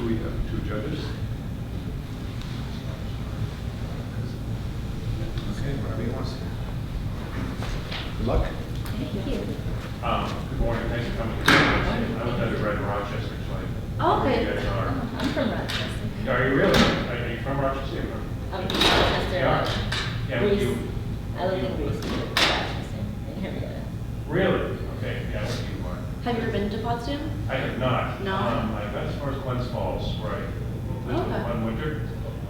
we have 2 judges. Okay, whatever you want. Good luck. Thank you. Good morning, thanks for coming. I'm a undergrad in Rochester, so I Oh, okay. You guys are. I'm from Rochester. Are you really? Are you from Rochester? I'm from Rochester. Yeah. Yeah, Greece. you. I live in Greece, Rochester, in Henrietta. Really? Okay, yeah, what do you want? Have you ever been to Potsdam? I have not. No? I got as far as Glens Falls, where I lived Okay. one winter.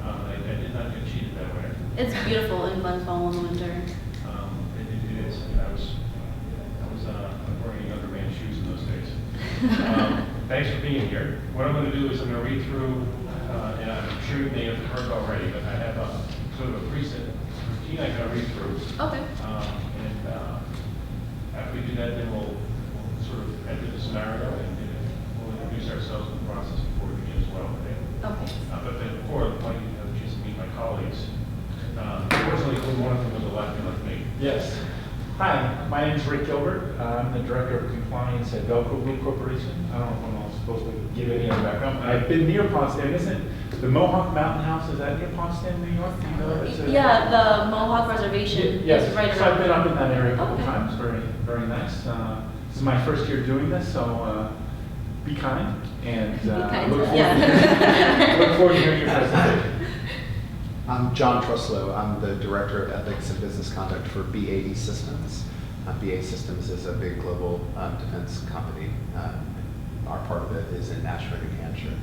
I did not get cheated that way. It's beautiful in Glens Falls in the winter. It is. I was wearing a younger man's shoes in those days. Thanks for being here. What I'm going to do is I'm going to read through, and I'm sure you may have heard already, but I have a sort of a preset routine I'm going to read through. Okay. After we do that, then we'll sort of enter the scenario and we'll introduce ourselves in the process before we begin as well. Okay? Okay. But before the point, you have a chance to meet my colleagues. Unfortunately, only one of them was elected like me. Yes. Hi, my name is Rick Gilbert. I'm the Director of Compliance at Velcro Group Corporation. I don't know if I'm supposed to give any other background. I've been near Potsdam. Isn't the Mohawk Mountain House, is that near Potsdam, New York? Do you know that? Yeah, the Mohawk Reservation Yes, is right so I've around. been up in that area a couple Okay. times. Very, very nice. This is my first year doing this, so be kind and Be kind, look, forward yeah. look forward to hearing your presentation. I'm John Truslow. I'm the Director of Ethics and Business Conduct for BAE Systems. BAE Systems is a big global defense company. Our part of it is in Nashville, New Hampshire.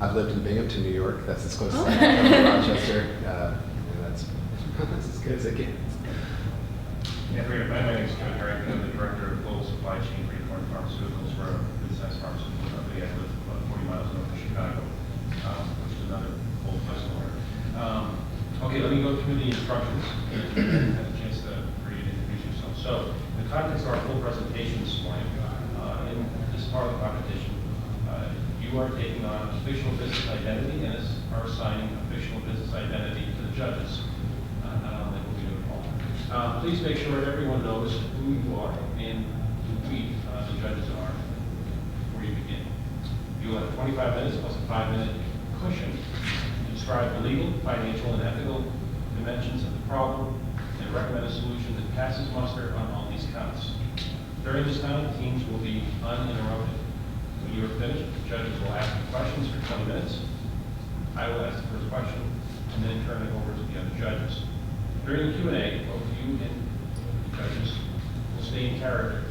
I've lived in Binghamton, New York. That's as close as I am to Rochester. And that's as good as it gets. Yeah, my name is Kevin Harrington. I'm the Director of Global Supply Chain for Unicorn Pharmaceuticals. We're a mid-sized pharmaceutical company. I live about 40 miles north of Chicago, which is another old place to learn. Okay, let me go through the instructions and have a chance for you to introduce yourself. So, the context of our full presentation this morning, in this part of the competition, you are taking on official business identity and are assigning official business identity to the judges. Not only will we do it all. Please make sure that everyone knows who you are and who we, the judges, are before you begin. You will have 25 minutes plus a 5-minute cushion to describe the legal, financial, and ethical dimensions of the problem and recommend a solution that passes muster on all these counts. During this time, teams will be uninterrupted. When you are finished, the judges will ask you questions for 20 minutes. I will ask the first question and then turn it over to the other judges. During the Q&A, both you and the judges will stay in character.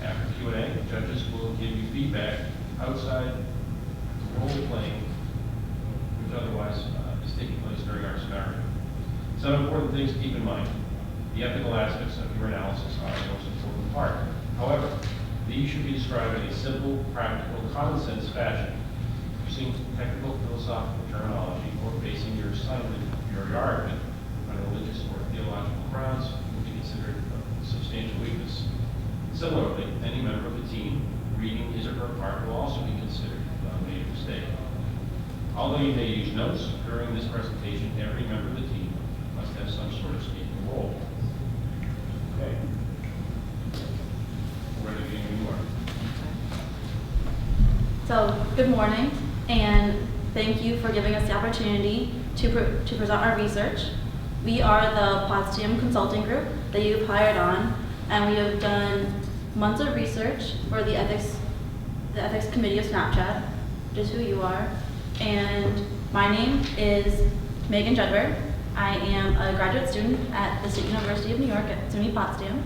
After Q&A, the judges will give you feedback outside the role playing, which otherwise is taking place during our scenario. Some important things to keep in mind. The ethical aspects of your analysis are the most important part. However, these should be described in a simple, practical, common sense fashion. Using technical philosophical terminology or basing your assignment, your argument, on religious or theological grounds will be considered a substantial weakness. Similarly, any member of the team reading his or her part will also be considered a major mistake. Although you may use notes during this presentation, every member of the team must have some sort of speaking role. Okay. We're ready to begin when you are. So, good morning, and thank you for giving us the opportunity to present our research. We are the Potsdam Consulting Group that you've hired on, and we have done months of research for the ethics committee of Snapchat, which is who you are. And my name is Megan Judberg. I am a graduate student at the State University of New York at SUNY Potsdam,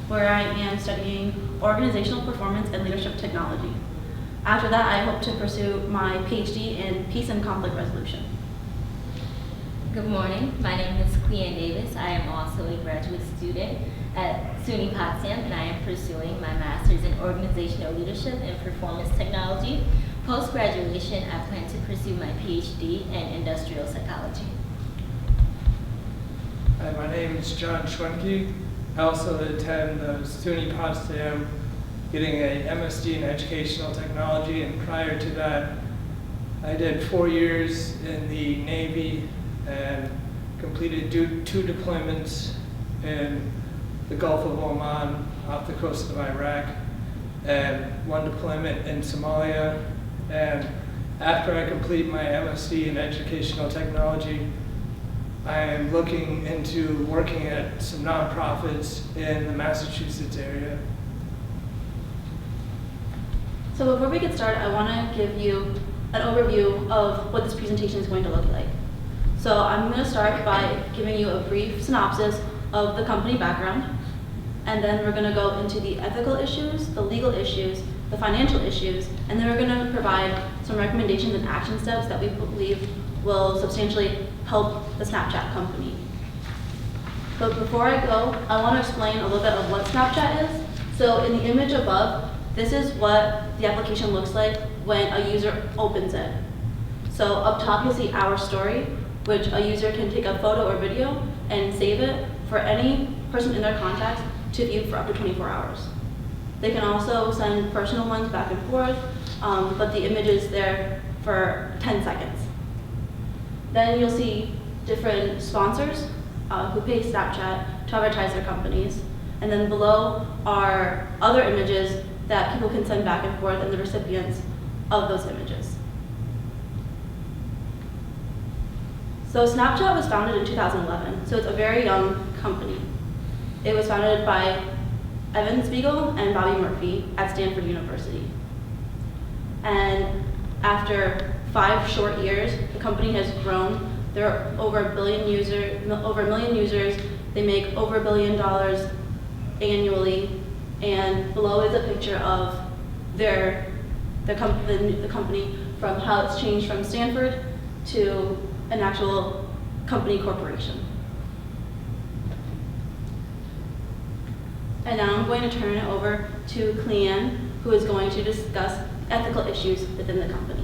where I am studying organizational performance and leadership technology. After that, I hope to pursue my PhD in peace and conflict resolution. Good morning. My name is Cleanne Davis. I am also a graduate student at SUNY Potsdam, and I am pursuing my master's in organizational leadership and performance technology. Post-graduation, I plan to pursue my PhD in industrial psychology. Hi, my name is John Schwenke. I also attend SUNY Potsdam, getting a MSD in educational technology, and prior to that, I did 4 years in the Navy and completed 2 deployments in the Gulf of Oman off the coast of Iraq, and 1 deployment in Somalia. And after I complete my MSc in educational technology, I am looking into working at some nonprofits in the Massachusetts area. So before we get started, I want to give you an overview of what this presentation is going to look like. So I'm going to start by giving you a brief synopsis of the company background, and then we're going to go into the ethical issues, the legal issues, the financial issues, and then we're going to provide some recommendations and action steps that we believe will substantially help the Snapchat company. But before I go, I want to explain a little bit of what Snapchat is. So in the image above, this is what the application looks like when a user opens it. So up top you'll see Our Story, which a user can take a photo or video and save it for any person in their contacts to view for up to 24 hours. They can also send personal ones back and forth, but the image is there for 10 seconds. Then you'll see different sponsors who pay Snapchat to advertise their companies. And then below are other images that people can send back and forth and the recipients of those images. So Snapchat was founded in 2011, so it's a very young company. It was founded by Evan Spiegel and Bobby Murphy at Stanford University. And after 5 short years, the company has grown. There are over a million users. They make over $1 billion annually. And below is a picture of the company from how it's changed from Stanford to an actual company corporation. And now I'm going to turn it over to Cleanne, who is going to discuss ethical issues within the company.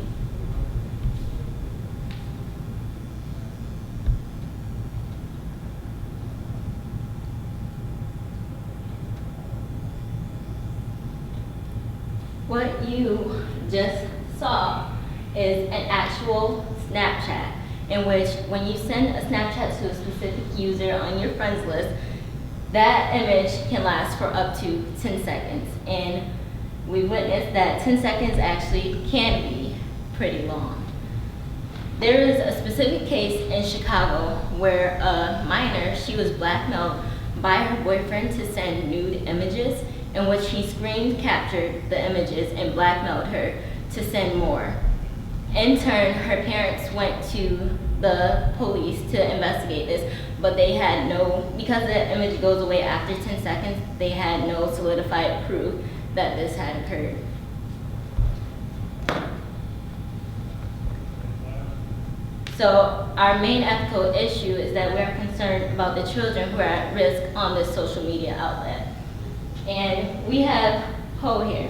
What you just saw is an actual Snapchat in which when you send a Snapchat to a specific user on your friends list, that image can last for up to 10 seconds. And we witnessed that 10 seconds actually can be pretty long. There is a specific case in Chicago where a minor, she was blackmailed by her boyfriend to send nude images, in which he screen captured the images and blackmailed her to send more. In turn, her parents went to the police to investigate this, but they had because the image goes away after 10 seconds, they had no solidified proof that this had occurred. So our main ethical issue is that we're concerned about the children who are at risk on this social media outlet. And we have Poe here.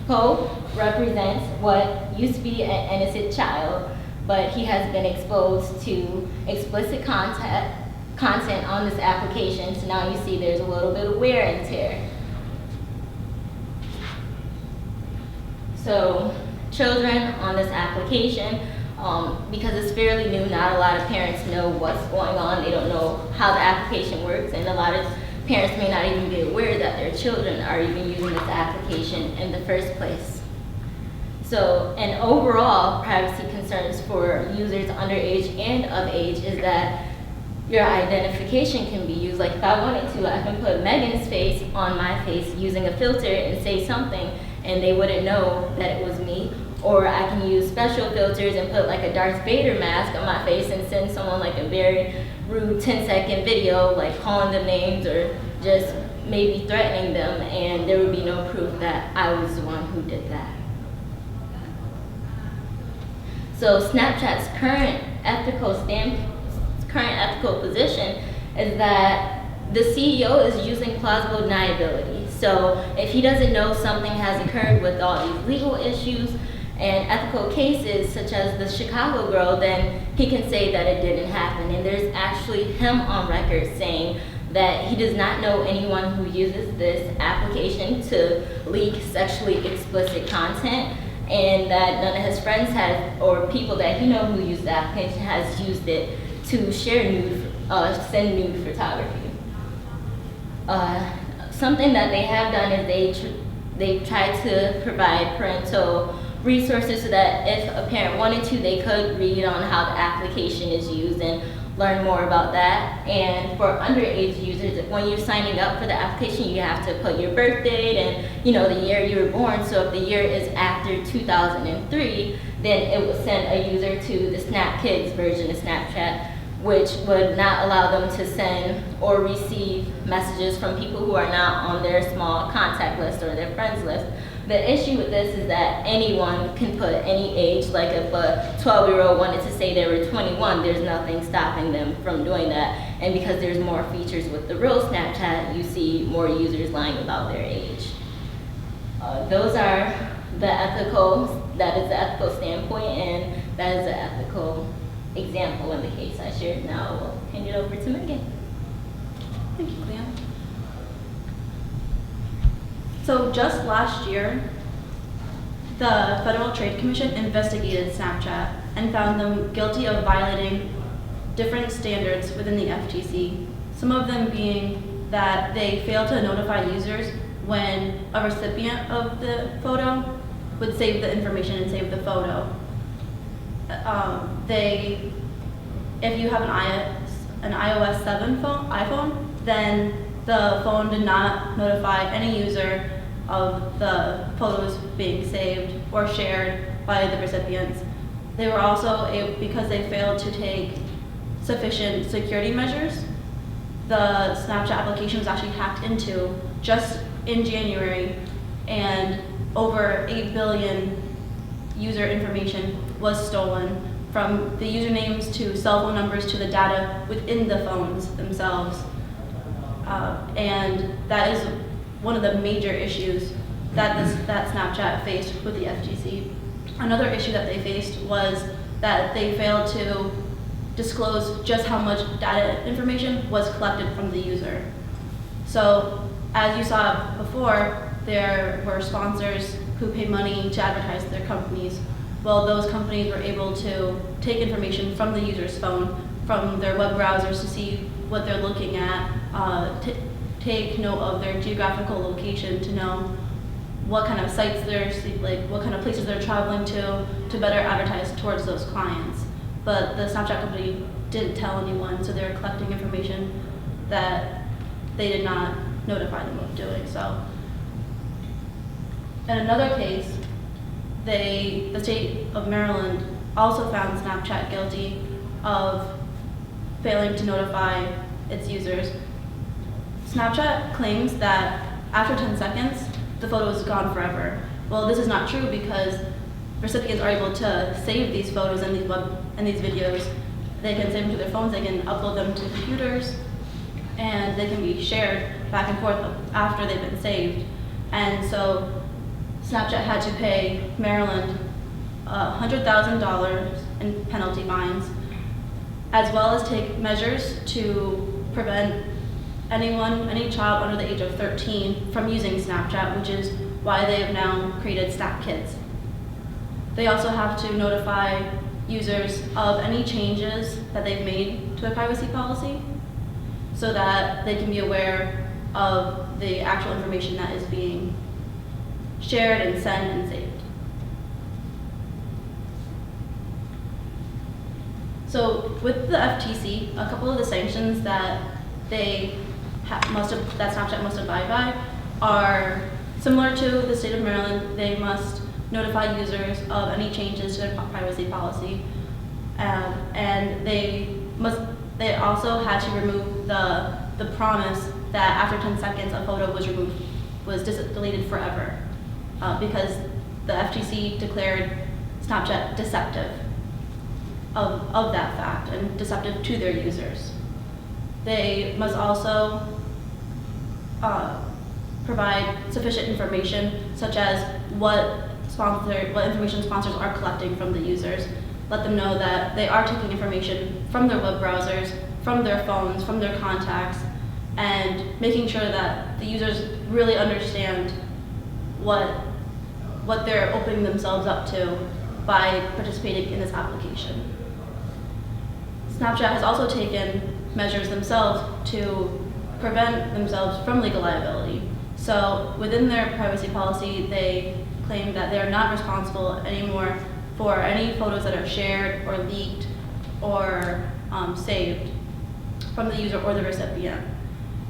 Poe represents what used to be an innocent child, but he has been exposed to explicit content on this application, so now you see there's a little bit of wear and tear. So children on this application, because it's fairly new, not a lot of parents know what's going on. They don't know how the application works, and a lot of parents may not even be aware that their children are even using this application in the first place. So, and overall privacy concerns for users underage and of age is that your identification can be used. Like if I wanted to, I can put Megan's face on my face using a filter and say something and they wouldn't know that it was me. Or I can use special filters and put like a Darth Vader mask on my face and send someone like a very rude 10-second video, like calling them names or just maybe threatening them, and there would be no proof that I was the one who did that. So Snapchat's current ethical position is that the CEO is using plausible deniability. So if he doesn't know something has occurred with all these legal issues and ethical cases such as the Chicago girl, then he can say that it didn't happen. And there's actually him on record saying that he does not know anyone who uses this application to leak sexually explicit content, and that none of his friends have, or people that he knows who use the application has used it to share send nude photography. Something that they have done is they try to provide parental resources so that if a parent wanted to, they could read on how the application is used and learn more about that. And for underage users, when you're signing up for the application, you have to put your birth date and the year you were born. So if the year is after 2003, then it would send a user to the Snap Kids version of Snapchat, which would not allow them to send or receive messages from people who are not on their small contact list or their friends list. The issue with this is that anyone can put any age, like if a 12-year-old wanted to say they were 21, there's nothing stopping them from doing that. And because there's more features with the real Snapchat, you see more users lying about their age. Those are that is the ethical standpoint, and that is the ethical example in the case I shared. Now I will hand it over to Megan. Thank you, Clea. So just last year, the Federal Trade Commission investigated Snapchat and found them guilty of violating different standards within the FTC. Some of them being that they failed to notify users when a recipient of the photo would save the information and save the photo. If you have an iOS 7 iPhone, then the phone did not notify any user of the photos being saved or shared by the recipients. They were also, because they failed to take sufficient security measures, the Snapchat application was actually hacked into just in January, and over 8 billion user information was stolen, from the usernames to cell phone numbers to the data within the phones themselves. And that is one of the major issues that Snapchat faced with the FTC. Another issue that they faced was that they failed to disclose just how much data information was collected from the user. So, as you saw before, there were sponsors who paid money to advertise their companies. Well, those companies were able to take information from the user's phone, from their web browsers to see what they're looking at, take note of their geographical location to know what kind of sites what kind of places they're traveling to better advertise towards those clients. But the Snapchat company didn't tell anyone, so they're collecting information that they did not notify them of doing so. In another case, the state of Maryland also found Snapchat guilty of failing to notify its users. Snapchat claims that after 10 seconds, the photo is gone forever. Well, this is not true, because recipients are able to save these photos and these videos. They can save them to their phones, they can upload them to computers, and they can be shared back and forth after they've been saved. And so Snapchat had to pay Maryland $100,000 in penalty fines, as well as take measures to prevent any child under the age of 13 from using Snapchat, which is why they have now created Snap Kids. They also have to notify users of any changes that they've made to their privacy policy, so that they can be aware of the actual information that is being shared and sent and saved. So with the FTC, a couple of the sanctions that Snapchat must abide by are similar to the state of Maryland. They must notify users of any changes to their privacy policy, and they also had to remove the promise that after 10 seconds a photo was deleted forever, because the FTC declared Snapchat deceptive of that fact and deceptive to their users. They must also provide sufficient information, such as what information sponsors are collecting from the users. Let them know that they are taking information from their web browsers, from their phones, from their contacts, and making sure that the users really understand what they're opening themselves up to by participating in this application. Snapchat has also taken measures themselves to prevent themselves from legal liability. So within their privacy policy, they claim that they are not responsible anymore for any photos that are shared or leaked or saved from the user or the recipient.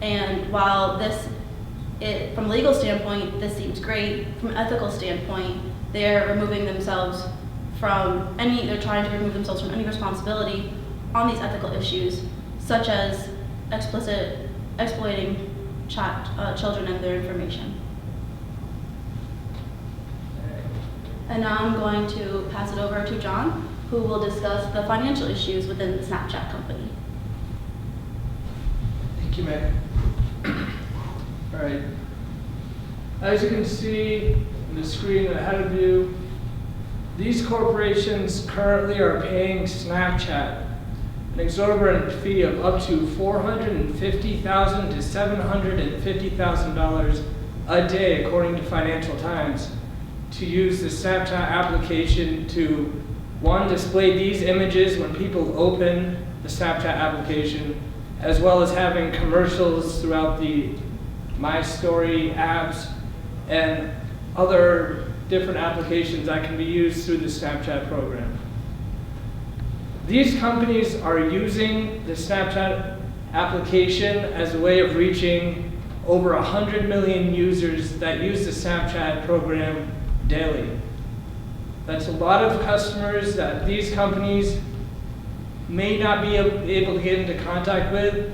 And while from a legal standpoint, this seems great, from an ethical standpoint, they're removing themselves they're trying to remove themselves from any responsibility on these ethical issues, such as exploiting children and their information. And now I'm going to pass it over to John, who will discuss the financial issues within the Snapchat company. Thank you, Meg. All right. As you can see in the screen ahead of you, these corporations currently are paying Snapchat an exorbitant fee of up to $450,000 to $750,000 a day, according to Financial Times, to use the Snapchat application to, one, display these images when people open the Snapchat application, as well as having commercials throughout the My Story apps and other different applications that can be used through the Snapchat program. These companies are using the Snapchat application as a way of reaching over 100 million users that use the Snapchat program daily. That's a lot of customers that these companies may not be able to get into contact with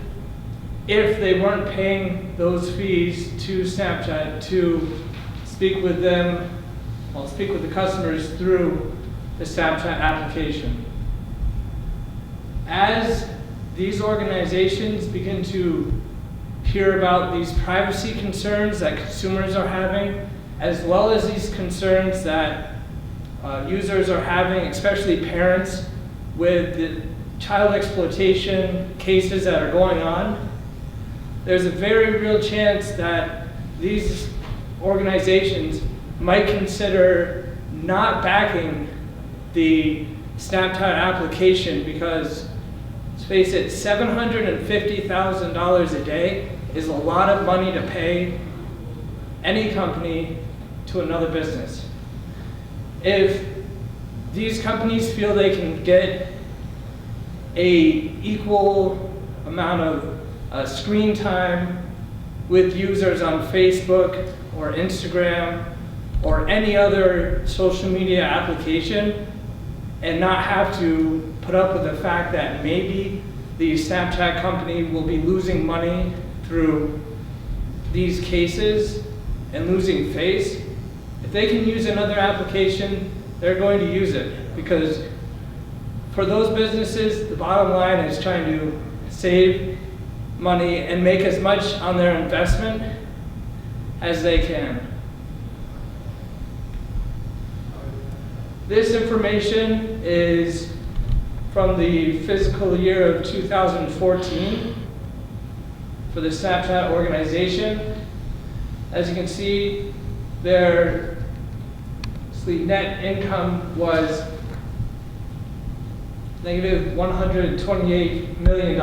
if they weren't paying those fees to Snapchat to speak with them, speak with the customers through the Snapchat application. As these organizations begin to hear about these privacy concerns that consumers are having, as well as these concerns that users are having, especially parents, with the child exploitation cases that are going on, there's a very real chance that these organizations might consider not backing the Snapchat application because, let's face it, $750,000 a day is a lot of money to pay any company to another business. If these companies feel they can get an equal amount of screen time with users on Facebook or Instagram or any other social media application and not have to put up with the fact that maybe the Snapchat company will be losing money through these cases and losing face, if they can use another application, they're going to use it, because for those businesses, the bottom line is trying to save money and make as much on their investment as they can. This information is from the fiscal year of 2014 for the Snapchat organization. As you can see, their net income was negative $128 million,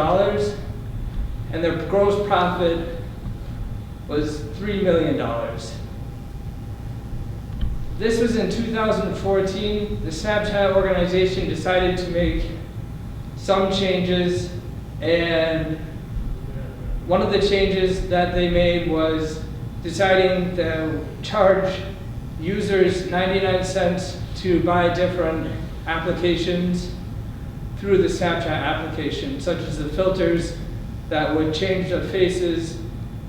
and their gross profit was $3 million. This was in 2014. The Snapchat organization decided to make some changes, and one of the changes that they made was deciding to charge users 99 cents to buy different applications through the Snapchat application, such as the filters that would change the faces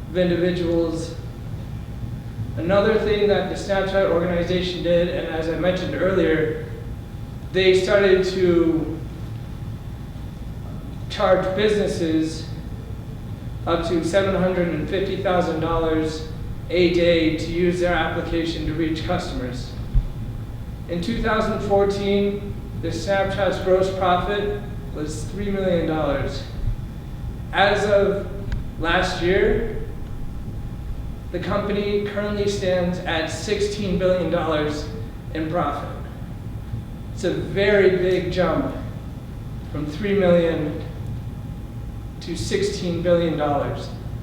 of individuals. Another thing that the Snapchat organization did, and as I mentioned earlier, they started to charge businesses up to $750,000 a day to use their application to reach customers. In 2014, the Snapchat's gross profit was $3 million. As of last year, the company currently stands at $16 billion in profit. It's a very big jump from $3 million to $16 billion.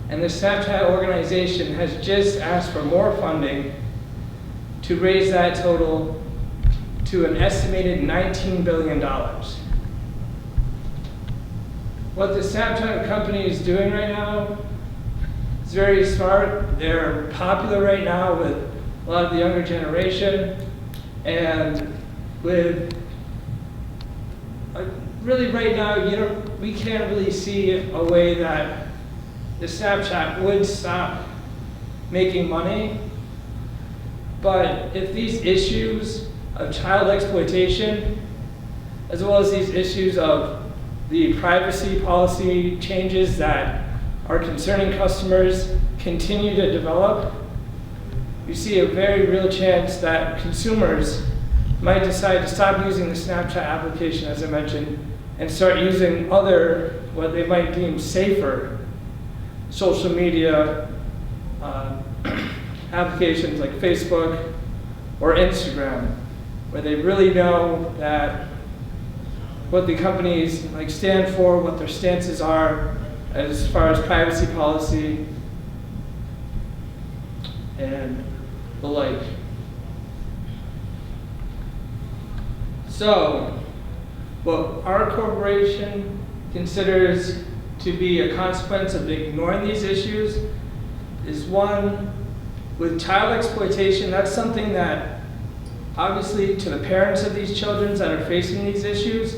And the Snapchat organization has just asked for more funding to raise that total to an estimated $19 billion. What the Snapchat company is doing right now is very smart. They're popular right now with a lot of the younger generation, and with really right now, we can't really see a way that the Snapchat would stop making money. But if these issues of child exploitation, as well as these issues of the privacy policy changes that are concerning customers, continue to develop, you see a very real chance that consumers might decide to stop using the Snapchat application, as I mentioned, and start using other, what they might deem safer, social media applications like Facebook or Instagram, where they really know that what the companies stand for, what their stances are as far as privacy policy and the like. So, what our corporation considers to be a consequence of ignoring these issues is, one, with child exploitation, that's something that obviously to the parents of these children that are facing these issues,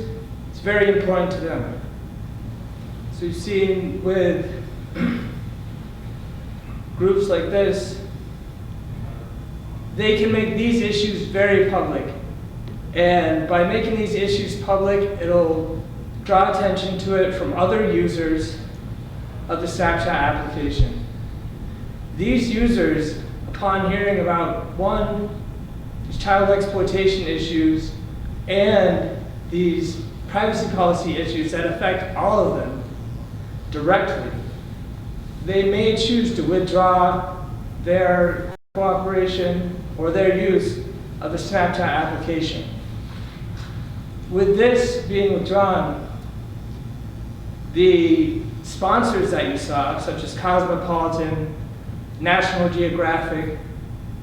it's very important to them. So you've seen with groups like this, they can make these issues very public. And by making these issues public, it'll draw attention to it from other users of the Snapchat application. These users, upon hearing about, one, these child exploitation issues and these privacy policy issues that affect all of them directly, they may choose to withdraw their cooperation or their use of the Snapchat application. With this being withdrawn, the sponsors that you saw, such as Cosmopolitan, National Geographic,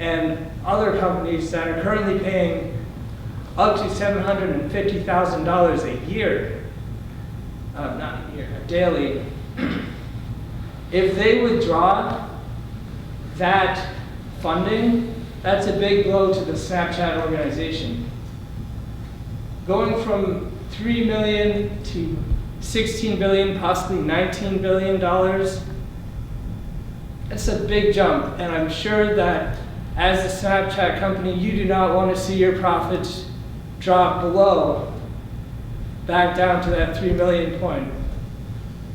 and other companies that are currently paying up to $750,000 a year, not a year, daily, if they withdraw that funding, that's a big blow to the Snapchat organization. Going from $3 million to $16 billion, possibly $19 billion, that's a big jump. And I'm sure that as the Snapchat company, you do not want to see your profits drop below, back down to that 3 million point.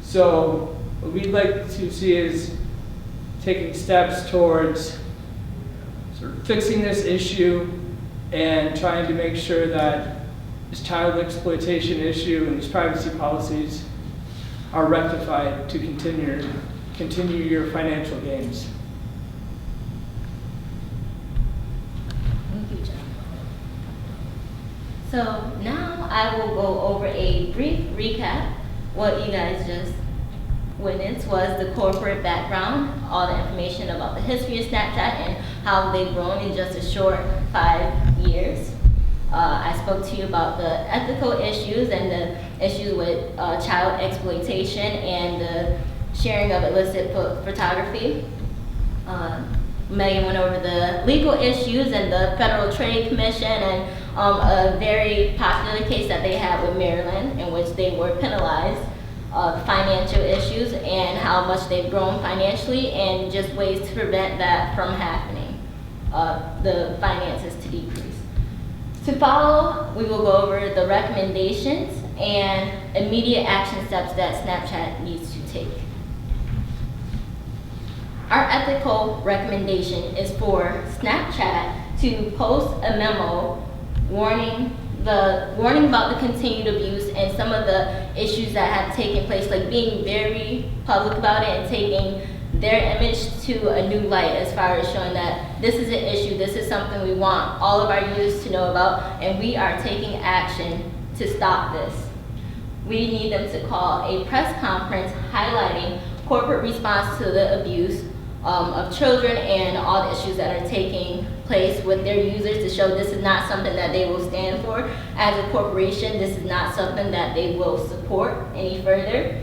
So what we'd like to see is taking steps towards sort of fixing this issue and trying to make sure that this child exploitation issue and these privacy policies are rectified to continue your financial gains. Thank you, John. So now I will go over a brief recap. What you guys just witnessed was the corporate background, all the information about the history of Snapchat and how they've grown in just a short 5 years. I spoke to you about the ethical issues and the issues with child exploitation and the sharing of illicit photography. Megan went over the legal issues and the Federal Trade Commission and a very popular case that they had with Maryland in which they were penalized, financial issues and how much they've grown financially and just ways to prevent that from happening, the finances to decrease. To follow, we will go over the recommendations and immediate action steps that Snapchat needs to take. Our ethical recommendation is for Snapchat to post a memo warning about the continued abuse and some of the issues that have taken place, like being very public about it and taking their image to a new light as far as showing that this is an issue, this is something we want all of our users to know about, and we are taking action to stop this. We need them to call a press conference highlighting corporate response to the abuse of children and all the issues that are taking place with their users to show this is not something that they will stand for. As a corporation, this is not something that they will support any further.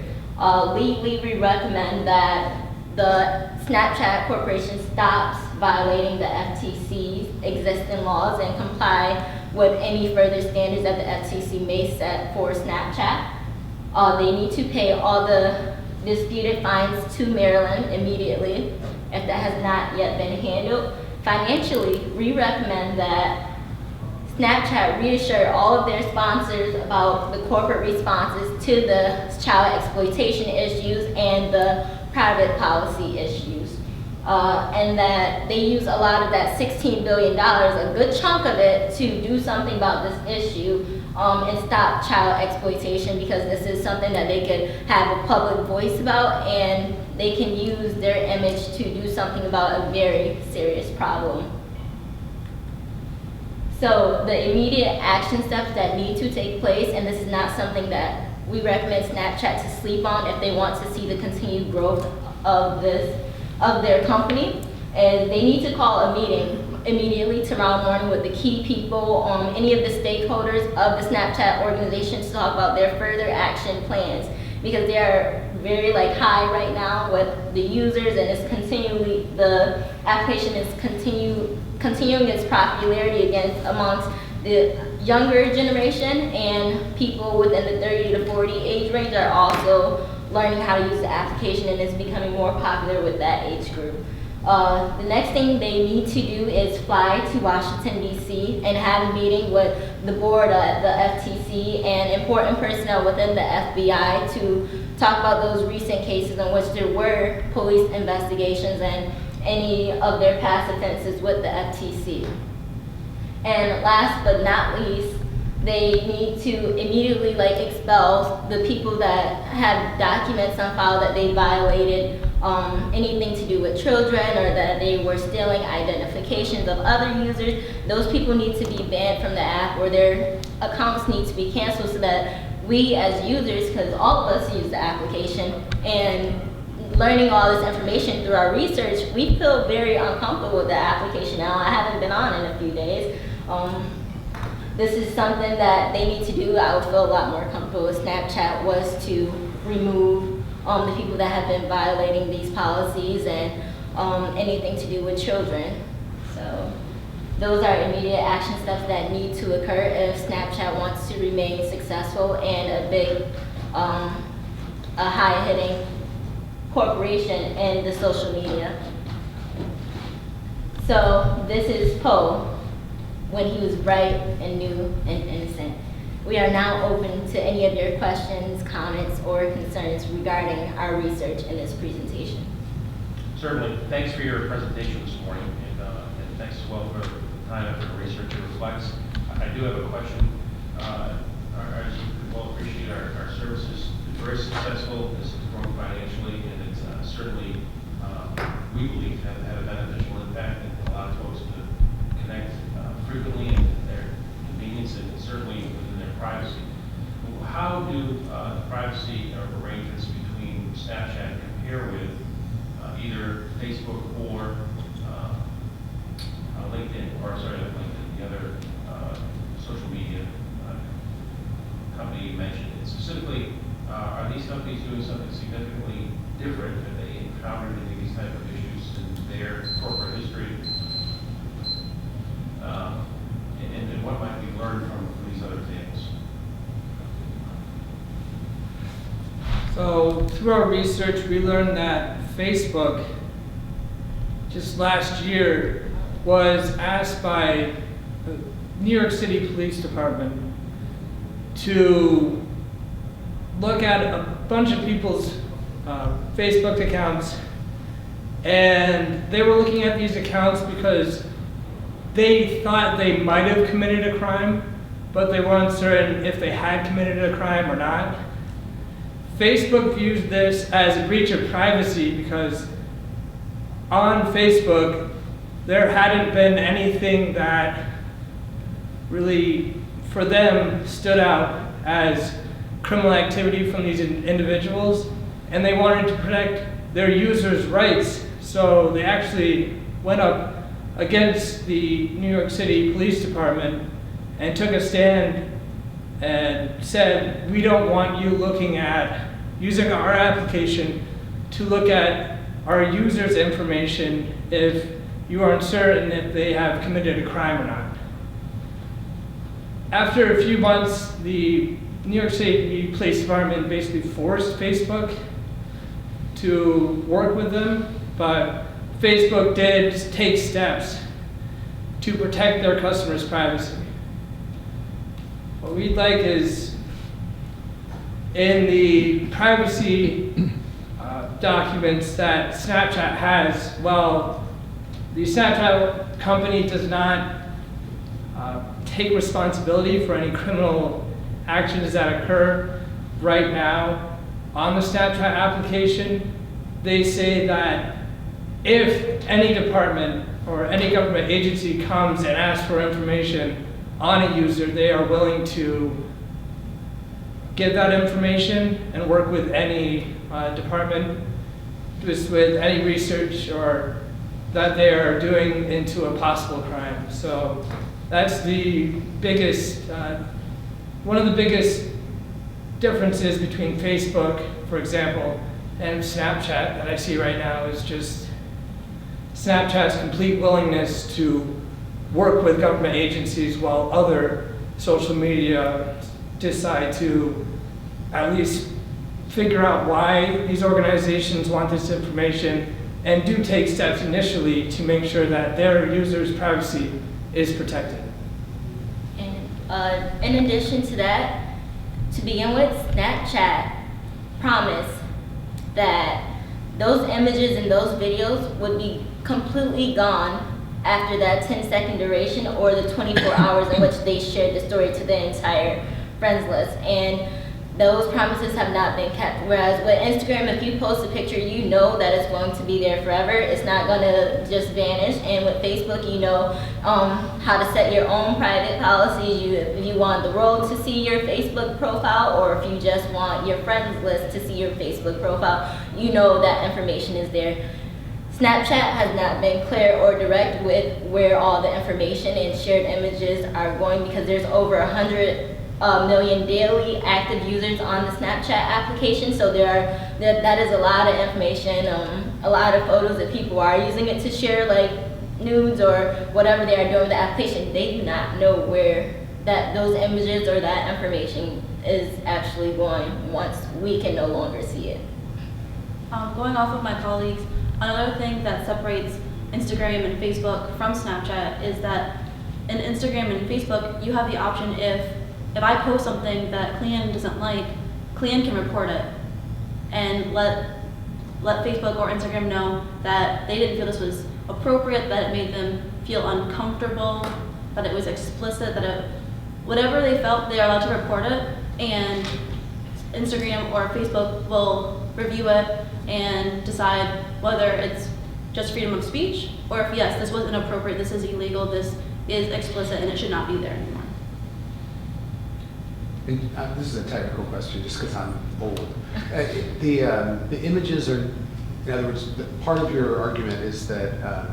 Legally, we recommend that the Snapchat Corporation stops violating the FTC's existing laws and comply with any further standards that the FTC may set for Snapchat. They need to pay all the disputed fines to Maryland immediately if that has not yet been handled. Financially, we recommend that Snapchat reassure all of their sponsors about the corporate responses to the child exploitation issues and the private policy issues. And that they use a lot of that $16 billion, a good chunk of it, to do something about this issue and stop child exploitation, because this is something that they could have a public voice about, and they can use their image to do something about a very serious problem. So the immediate action steps that need to take place, and this is not something that we recommend Snapchat to sleep on if they want to see the continued growth of their company, and they need to call a meeting immediately tomorrow morning with the key people, any of the stakeholders of the Snapchat organization, to talk about their further action plans, because they are very high right now with the users, and the application is continuing its popularity amongst the younger generation, and people within the 30 to 40 age range are also learning how to use the application, and it's becoming more popular with that age group. The next thing they need to do is fly to Washington, D.C. and have a meeting with the board, the FTC, and important personnel within the FBI to talk about those recent cases in which there were police investigations and any of their past offenses with the FTC. And last but not least, they need to immediately expel the people that have documents on file that they violated anything to do with children, or that they were stealing identifications of other users. Those people need to be banned from the app, or their accounts need to be canceled, so that we as users, because all of us use the application, and learning all this information through our research, we feel very uncomfortable with the application now. I haven't been on in a few days. This is something that they need to do. I would feel a lot more comfortable if Snapchat was to remove the people that have been violating these policies and anything to do with children. So those are immediate action steps that need to occur if Snapchat wants to remain successful and a big, a high-hitting corporation in the social media. So this is Poe when he was bright and new and innocent. We are now open to any of your questions, comments, or concerns regarding our research in this presentation. Certainly. Thanks for your presentation this morning, and thanks as well for the time and for the research it reflects. I do have a question. As you well appreciate, our service is very successful. It's grown financially, and it's certainly, we believe, have had a beneficial impact, and allow folks to connect frequently and their convenience, and certainly within their privacy. How do privacy arrangements between Snapchat compare with either Facebook or LinkedIn, or sorry, not LinkedIn, the other social media company you mentioned? And specifically, are these companies doing something significantly different? Have they encountered any of these type of issues in their corporate history? And what might we learn from these other examples? So through our research, we learned that Facebook just last year was asked by the New York City Police Department to look at a bunch of people's Facebook accounts, and they were looking at these accounts because they thought they might have committed a crime, but they weren't certain if they had committed a crime or not. Facebook views this as a breach of privacy because on Facebook, there hadn't been anything that really, for them, stood out as criminal activity from these individuals, and they wanted to protect their users' rights. So they actually went up against the New York City Police Department and took a stand and said, we don't want you looking at, using our application to look at our users' information if you are uncertain if they have committed a crime or not. After a few months, the New York City Police Department basically forced Facebook to work with them, but Facebook did take steps to protect their customers' privacy. What we'd like is, in the privacy documents that Snapchat has, well, the Snapchat company does not take responsibility for any criminal actions that occur right now on the Snapchat application. They say that if any department or any government agency comes and asks for information on a user, they are willing to give that information and work with any department, just with any research or that they are doing into a possible crime. So that's the biggest, one of the biggest differences between Facebook, for example, and Snapchat that I see right now is just Snapchat's complete willingness to work with government agencies while other social media decide to at least figure out why these organizations want this information and do take steps initially to make sure that their users' privacy is protected. And in addition to that, to begin with, Snapchat promised that those images and those videos would be completely gone after that 10-second duration or the 24 hours in which they shared the story to the entire friends list. And those promises have not been kept. Whereas with Instagram, if you post a picture, you know that it's going to be there forever. It's not going to just vanish. And with Facebook, you know how to set your own private policies. If you want the world to see your Facebook profile, or if you just want your friends list to see your Facebook profile, you know that information is there. Snapchat has not been clear or direct with where all the information and shared images are going, because there's over 100 million daily active users on the Snapchat application. So that is a lot of information, a lot of photos that people are using it to share, like nudes or whatever they are doing with the application. They do not know where those images or that information is actually going once we can no longer see it. Going off of my colleagues, another thing that separates Instagram and Facebook from Snapchat is that in Instagram and Facebook, you have the option if I post something that Clean doesn't like, Clean can report it and let Facebook or Instagram know that they didn't feel this was appropriate, that it made them feel uncomfortable, that it was explicit, that whatever they felt, they are allowed to report it, and Instagram or Facebook will review it and decide whether it's just freedom of speech, or if yes, this was inappropriate, this is illegal, this is explicit, and it should not be there anymore. And, this is a technical question, just because I'm old. The images are, in other words, part of your argument is that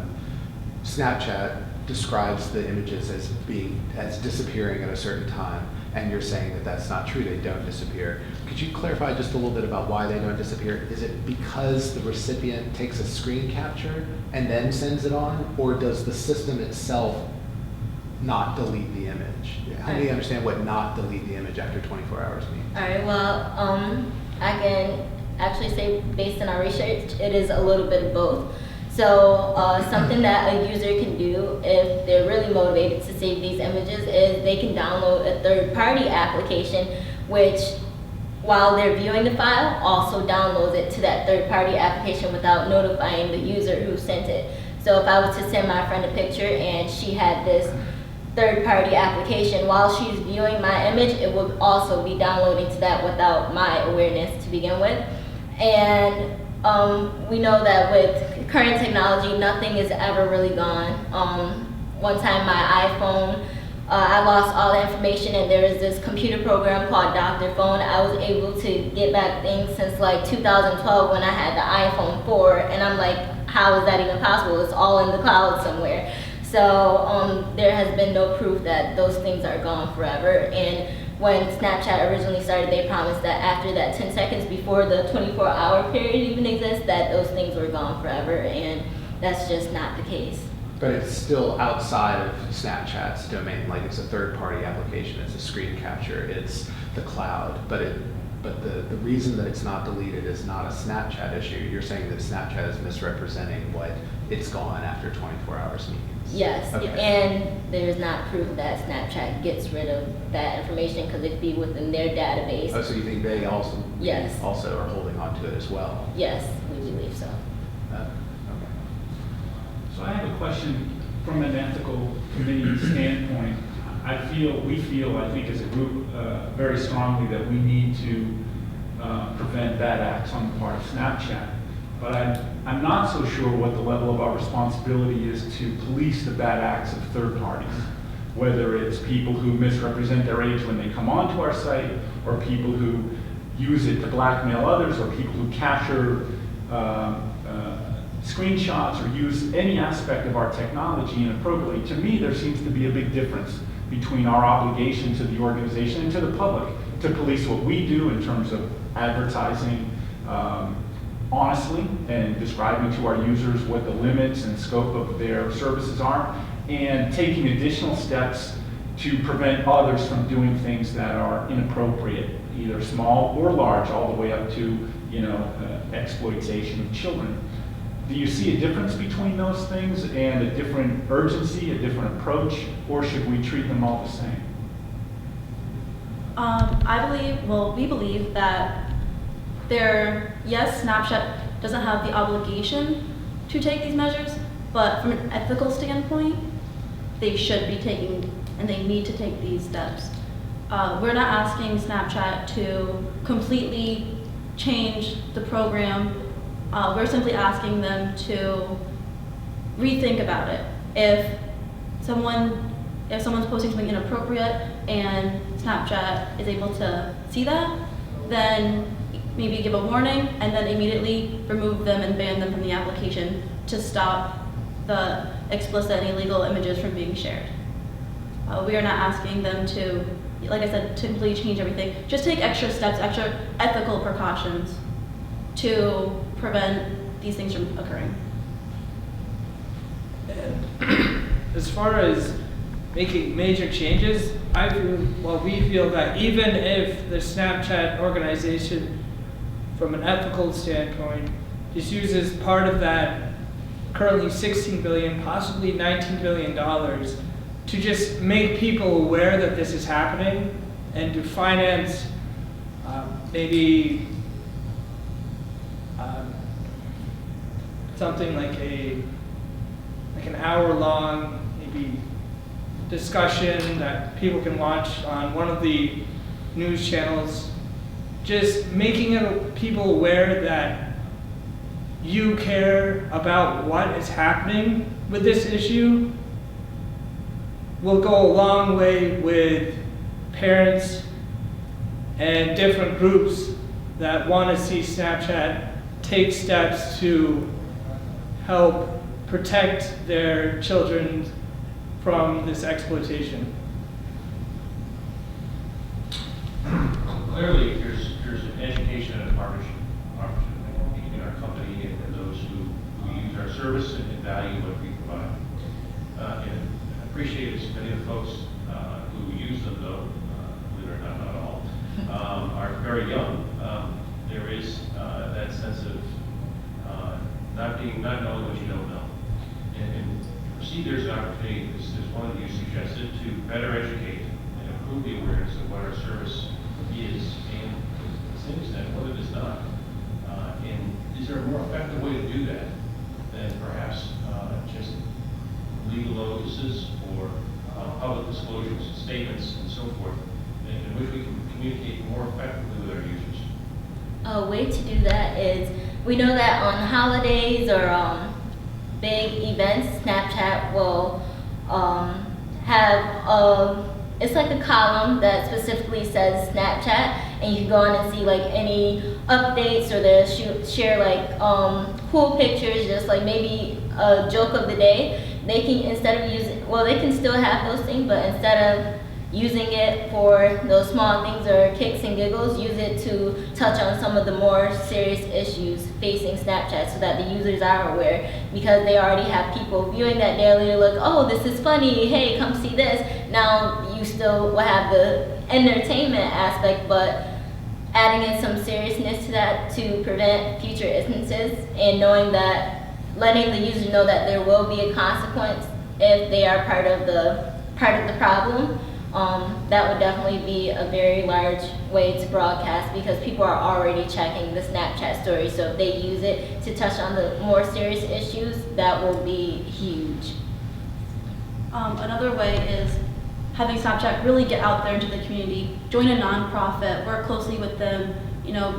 Snapchat describes the images as disappearing at a certain time, and you're saying that that's not true, they don't disappear. Could you clarify just a little bit about why they don't disappear? Is it because the recipient takes a screen capture and then sends it on, or does the system itself not delete the image? How do you understand what not delete the image after 24 hours means? All right, well, I can actually say, based on our research, it is a little bit of both. So something that a user can do if they're really motivated to save these images is they can download a third-party application, which, while they're viewing the file, also downloads it to that third-party application without notifying the user who sent it. So if I was to send my friend a picture and she had this third-party application, while she's viewing my image, it will also be downloading to that without my awareness to begin with. And we know that with current technology, nothing is ever really gone. One time my iPhone, I lost all the information, and there is this computer program called Dr. Phone. I was able to get back things since like 2012 when I had the iPhone 4, and I'm like, how is that even possible? It's all in the cloud somewhere. So there has been no proof that those things are gone forever. And when Snapchat originally started, they promised that after that 10 seconds before the 24-hour period even exists, that those things were gone forever, and that's just not the case. But it's still outside of Snapchat's domain, like it's a third-party application, it's a screen capture, it's the cloud, but the reason that it's not deleted is not a Snapchat issue. You're saying that Snapchat is misrepresenting what it's gone after 24 hours means. Yes, Okay. and there's not proof that Snapchat gets rid of that information because it'd be within their database. Oh, so you think they Yes. also are holding on to it as well? Yes, we believe so. Okay. So I have a question from an ethical committee standpoint. We feel, I think as a group, very strongly that we need to prevent bad acts on the part of Snapchat. But I'm not so sure what the level of our responsibility is to police the bad acts of third parties, whether it's people who misrepresent their age when they come onto our site, or people who use it to blackmail others, or people who capture screenshots or use any aspect of our technology inappropriately. To me, there seems to be a big difference between our obligation to the organization and to the public to police what we do in terms of advertising honestly and describing to our users what the limits and scope of their services are, and taking additional steps to prevent others from doing things that are inappropriate, either small or large, all the way up to exploitation of children. Do you see a difference between those things and a different urgency, a different approach, or should we treat them all the same? We believe that yes, Snapchat doesn't have the obligation to take these measures, but from an ethical standpoint, they should be taking, and they need to take these steps. We're not asking Snapchat to completely change the program. We're simply asking them to rethink about it. If someone's posting something inappropriate and Snapchat is able to see that, then maybe give a warning and then immediately remove them and ban them from the application to stop the explicit and illegal images from being shared. We are not asking them to, like I said, to completely change everything. Just take extra steps, extra ethical precautions to prevent these things from occurring. And as far as making major changes, we feel that even if the Snapchat organization, from an ethical standpoint, just uses part of that currently $16 billion, possibly $19 billion, to just make people aware that this is happening and to finance maybe something like an hour-long maybe discussion that people can watch on one of the news channels, just making people aware that you care about what is happening with this issue will go a long way with parents and different groups that want to see Snapchat take steps to help protect their children from this exploitation. Clearly, there's an education and a partnership opportunity between our company and those who use our service and value what we provide. And I appreciate it. Many of the folks who use them, though, believe it or not all, are very young. There is that sense of not knowing what you don't know. And see, there's an opportunity, as one of you suggested, to better educate and improve the awareness of what our service is and to the same extent what it is not. And is there a more effective way to do that than perhaps just legal notices or public disclosures, statements, and so forth, in which we can communicate more effectively with our users? A way to do that is, we know that on holidays or big events, Snapchat will have it's like a column that specifically says Snapchat, and you can go on and see like any updates, or they'll share like cool pictures, just like maybe a joke of the day. they can, instead of using, well, they can still have those things, but instead of using it for those small things or kicks and giggles, use it to touch on some of the more serious issues facing Snapchat so that the users are aware, because they already have people viewing that daily to look, oh, this is funny, hey, come see this. Now you still will have the entertainment aspect, but adding in some seriousness to that to prevent future instances, and knowing that, letting the user know that there will be a consequence if they are part of the problem. That would definitely be a very large way to broadcast, because people are already checking the Snapchat story. So if they use it to touch on the more serious issues, that will be huge. Another way is having Snapchat really get out there into the community, join a nonprofit, work closely with them,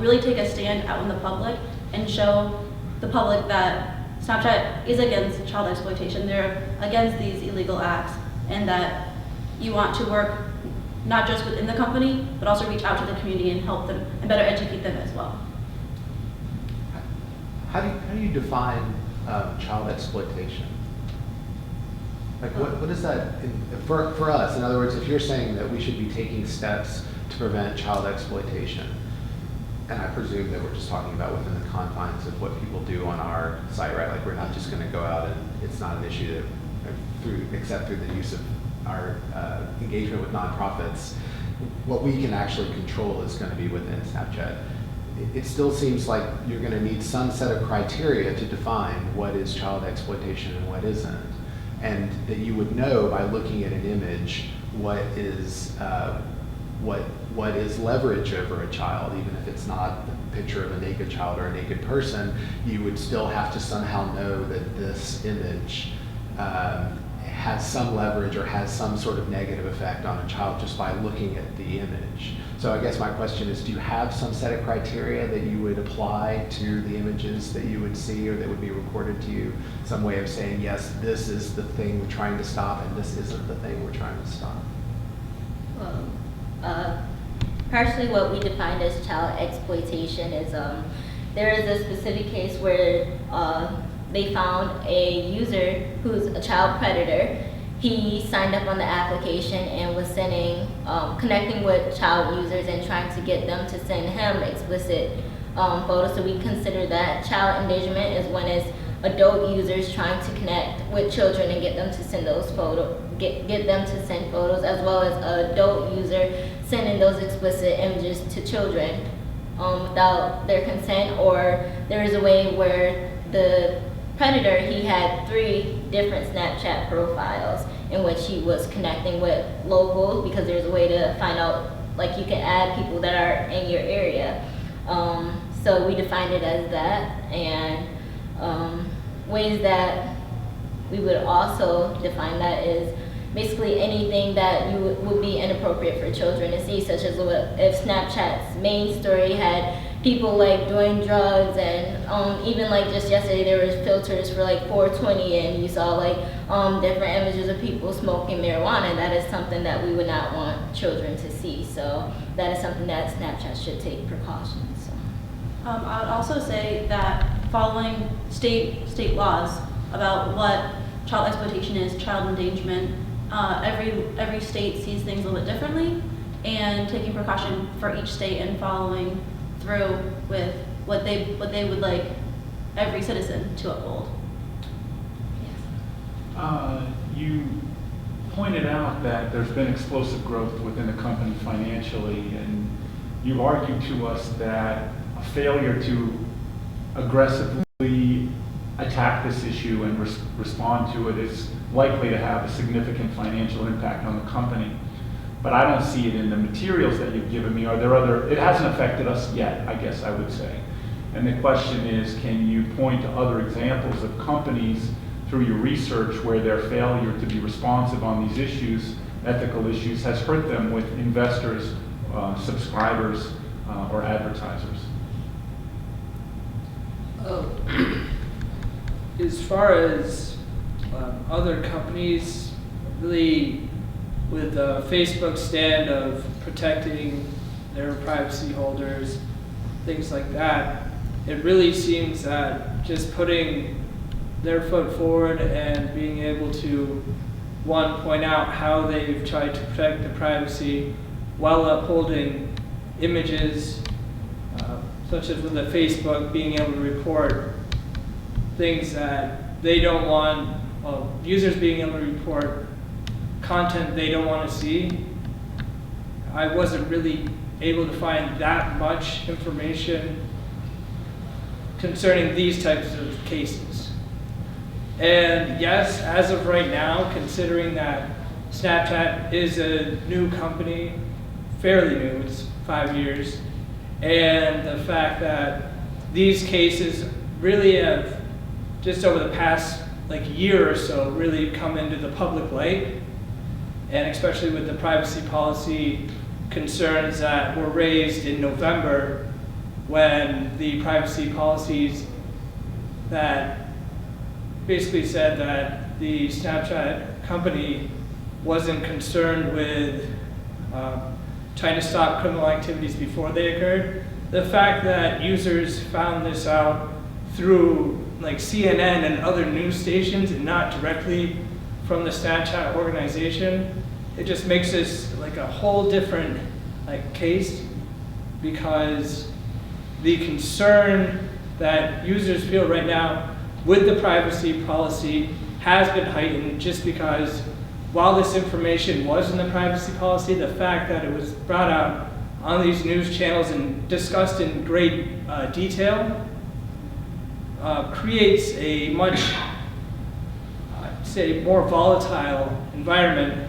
really take a stand out in the public and show the public that Snapchat is against child exploitation. They're against these illegal acts, and that you want to work not just within the company, but also reach out to the community and help them and better educate them as well. How do you define child exploitation? Like what is that for us? In other words, if you're saying that we should be taking steps to prevent child exploitation, and I presume that we're just talking about within the confines of what people do on our site, right? Like we're not just going to go out and it's not an issue except through the use of our engagement with nonprofits. What we can actually control is going to be within Snapchat. It still seems like you're going to need some set of criteria to define what is child exploitation and what isn't, and that you would know by looking at an image what is leverage over a child, even if it's not a picture of a naked child or a naked person. You would still have to somehow know that this image has some leverage or has some sort of negative effect on a child just by looking at the image. So I guess my question is, do you have some set of criteria that you would apply to the images that you would see or that would be recorded to you? Some way of saying, yes, this is the thing we're trying to stop and this isn't the thing we're trying to stop? Well, partially what we defined as child exploitation is there is a specific case where they found a user who's a child predator. He signed up on the application and was sending, connecting with child users and trying to get them to send him explicit photos. So we consider that child endangerment is when it's adult users trying to connect with children and get them to send those photos, get them to send photos, as well as an adult user sending those explicit images to children without their consent. Or there is a way where the predator, he had 3 different Snapchat profiles in which he was connecting with locals, because there's a way to find out, like you can add people that are in your area. So we defined it as that, and ways that we would also define that is basically anything that you would be inappropriate for children to see, such as if Snapchat's main story had people like doing drugs, and even like just yesterday there was filters for like 420 and you saw like different images of people smoking marijuana. That is something that we would not want children to see. So that is something that Snapchat should take precautions. So. I would also say that following state laws about what child exploitation is, child endangerment, every state sees things a little bit differently, and taking precaution for each state and following through with what they would like every citizen to uphold. You pointed out that there's been explosive growth within the company financially, and you've argued to us that a failure to aggressively attack this issue and respond to it is likely to have a significant financial impact on the company. But I don't see it in the materials that you've given me. Are there other, it hasn't affected us yet, I guess I would say. And the question is, can you point to other examples of companies through your research where their failure to be responsive on these issues, ethical issues, has hurt them with investors, subscribers, or advertisers? As far as other companies, really with Facebook's stand of protecting their privacy holders, things like that, it really seems that just putting their foot forward and being able to, one, point out how they've tried to protect the privacy while upholding images, such as with the Facebook, being able to report things that they don't want, well, users being able to report content they don't want to see. I wasn't really able to find that much information concerning these types of cases. And yes, as of right now, considering that Snapchat is a new company, fairly new, it's 5 years, and the fact that these cases really have, just over the past year or so, really come into the public light, and especially with the privacy policy concerns that were raised in November, when the privacy policies that basically said that the Snapchat company wasn't concerned with trying to stop criminal activities before they occurred. The fact that users found this out through CNN and other news stations and not directly from the Snapchat organization, it just makes this a whole different case, because the concern that users feel right now with the privacy policy has been heightened, just because while this information was in the privacy policy, the fact that it was brought out on these news channels and discussed in great detail creates a much, I'd say, more volatile environment,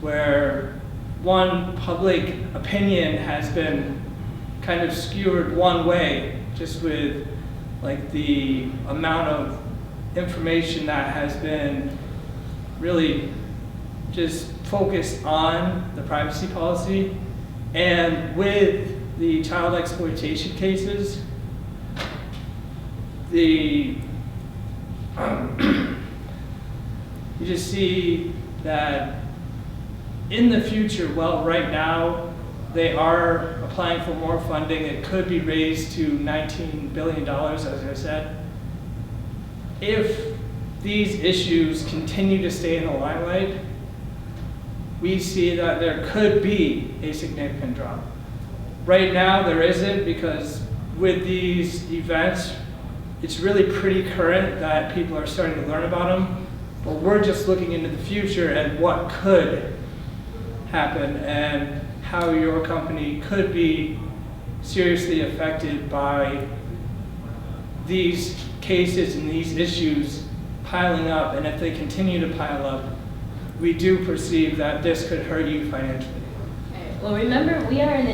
where one, public opinion has been kind of skewered one way, just with the amount of information that has been really just focused on the privacy policy. And with the child exploitation cases, you just see that in the future, well, right now, they are applying for more funding. It could be raised to $19 billion, as I said. If these issues continue to stay in the limelight, we see that there could be a significant drop. Right now, there isn't, because with these events, it's really pretty current that people are starting to learn about them. But we're just looking into the future and what could happen, and how your company could be seriously affected by these cases and these issues piling up. And if they continue to pile up, we do perceive that this could hurt you financially. Well, remember, we are in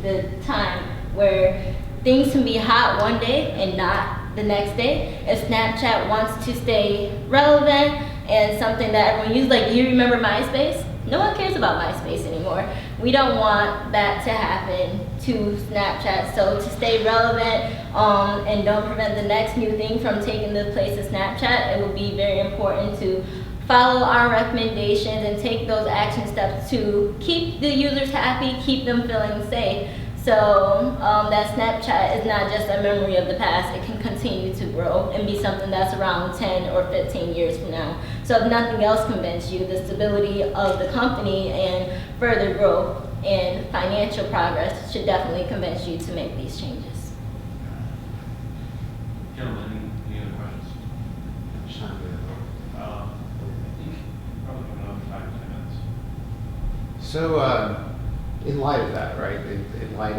the time where things can be hot one day and not the next day. If Snapchat wants to stay relevant and something that everyone uses, do you remember MySpace? No one cares about MySpace anymore. We don't want that to happen to Snapchat. So to stay relevant and don't prevent the next new thing from taking the place of Snapchat, it would be very important to follow our recommendations and take those action steps to keep the users happy, keep them feeling safe. So that Snapchat is not just a memory of the past. It can continue to grow and be something that's around 10 or 15 years from now. So if nothing else convinces you, the stability of the company and further growth and financial progress should definitely convince you to make these changes. Gentlemen, any other questions? I think probably another 5 to 10 minutes. So, in light of that, right? In light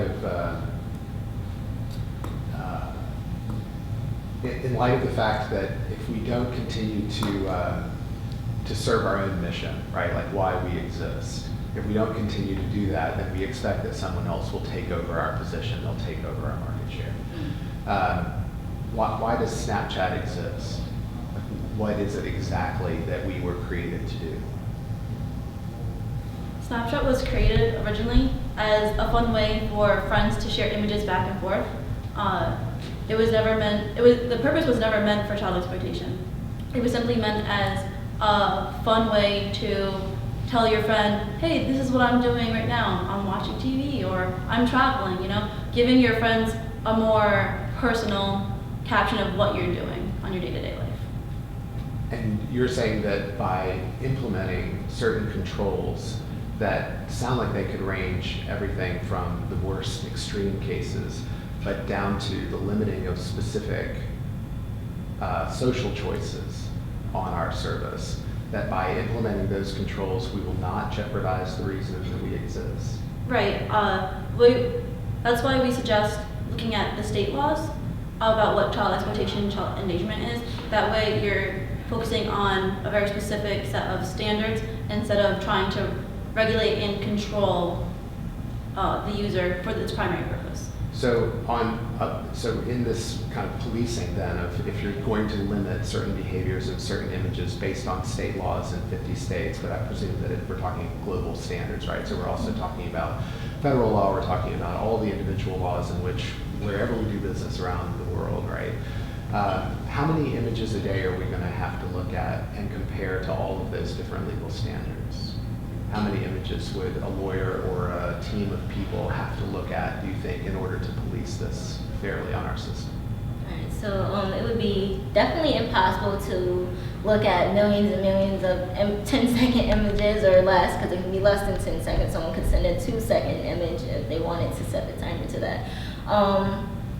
of the fact that if we don't continue to serve our own mission, right? Why we exist. If we don't continue to do that, then we expect that someone else will take over our position. They'll take over our market share. Why does Snapchat exist? What is it exactly that we were created to do? Snapchat was created originally as a fun way for friends to share images back and forth. The purpose was never meant for child exploitation. It was simply meant as a fun way to tell your friend, hey, this is what I'm doing right now. I'm watching TV, or I'm traveling, giving your friends a more personal caption of what you're doing on your day-to-day life. And you're saying that by implementing certain controls that sound like they could range everything from the worst extreme cases, but down to the limiting of specific social choices on our service, that by implementing those controls, we will not jeopardize the reason that we exist. Right. That's why we suggest looking at the state laws about what child exploitation and child endangerment is. That way you're focusing on a very specific set of standards instead of trying to regulate and control the user for its primary purpose. So so in this kind of policing then of if you're going to limit certain behaviors and certain images based on state laws in 50 states, but I presume that if we're talking global standards, right? So we're also talking about federal law, we're talking about all the individual laws in which wherever we do business around the world, right? How many images a day are we going to have to look at and compare to all of those different legal standards? How many images would a lawyer or a team of people have to look at, do you think, in order to police this fairly on our system? Alright, so it would be definitely impossible to look at millions and millions of 10-second images or less, because it can be less than 10 seconds. Someone could send a 2-second image if they wanted to set the timer to that.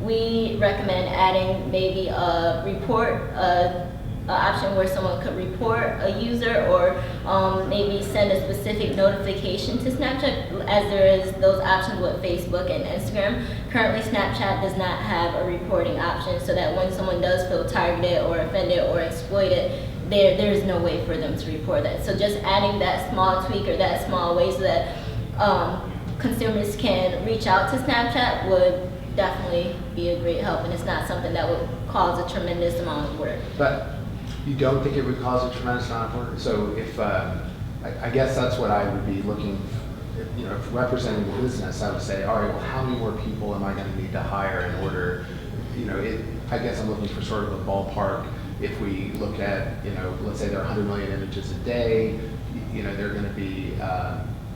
We recommend adding maybe a report, an option where someone could report a user or maybe send a specific notification to Snapchat, as there is those options with Facebook and Instagram. Currently, Snapchat does not have a reporting option, so that when someone does feel targeted or offended or exploited, there is no way for them to report that. So just adding that small tweak or that small way so that consumers can reach out to Snapchat would definitely be a great help, and it's not something that would cause a tremendous amount of work. But you don't think it would cause a tremendous amount of work? So if, I guess that's what I would be looking, you know, if representing the business, I would say, all right, well, how many more people am I going to need to hire in order, you know, I guess I'm looking for sort of a ballpark. If we look at, you know, let's say there are 100 million images a day, you know, they're going to be,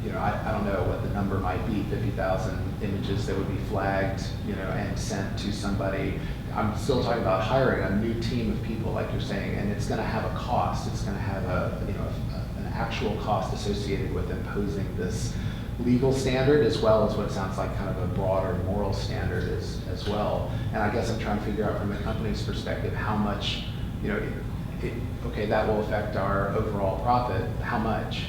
you know, I don't know what the number might be, 50,000 images that would be flagged, you know, and sent to somebody. I'm still talking about hiring a new team of people, like you're saying, and it's going to have a cost. It's going to have an actual cost associated with imposing this legal standard, as well as what sounds like kind of a broader moral standard as well. And I guess I'm trying to figure out from the company's perspective how much, you know, okay, that will affect our overall profit. How much?